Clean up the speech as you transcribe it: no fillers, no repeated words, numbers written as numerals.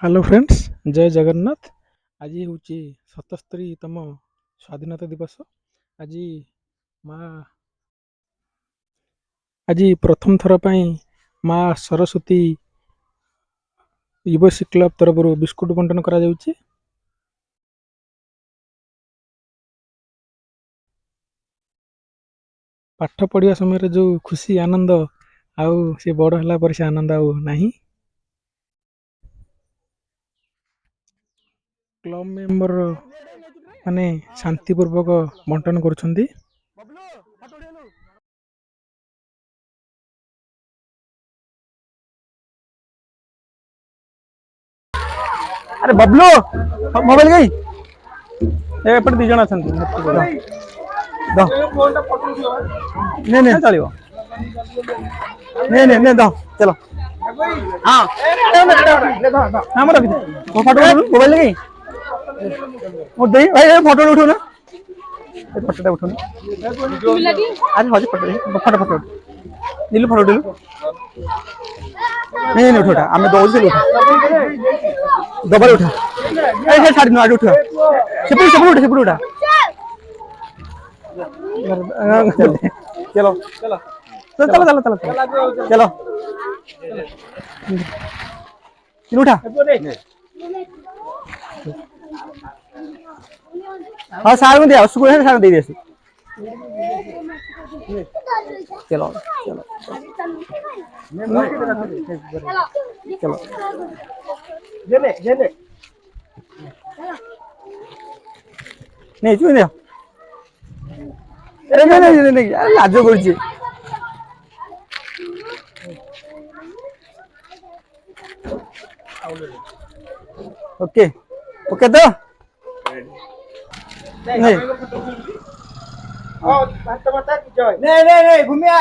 Hello friends, जय जगन्नाथ। आज हूँ 77तम स्वाधीनता दिवस। आज माँ आज प्रथम थर पर माँ सरस्वती युवसी क्लब तरफ बिस्कुट बंटन करा जाउची। पाठ पढ़िया समय जो खुशी आनंद आउ से बड़ होला पर से आनंद आउ नहीं। क्लब मेंबर माने शांतिपूर्वक बंटन करुछंती। अरे बबलू मोबाइल गई एपटे दी जण अछंती दो ने ने चलियो ने दो चलो हां हमर रखी वो फोटो मोबाइल गई वो दे भाई फोटो उठो ना फोटो उठो ना आज हजे फोटो फोटो दिलु फोटो दिलु नहीं उठा आम दो डबल उठा ऐसे छाड़ी आज उठा सेपट सेपट उठा सेपट उठा चलो चलो चलो चलो चलो चलो उठा हाँ सार में दिया उसको सार दे दिया चलो चलो चलो जेले जेले नहीं चुन दिया अरे नहीं नहीं अरे लाज करछि ओके ओके तो नहीं नहीं नहीं भूमिया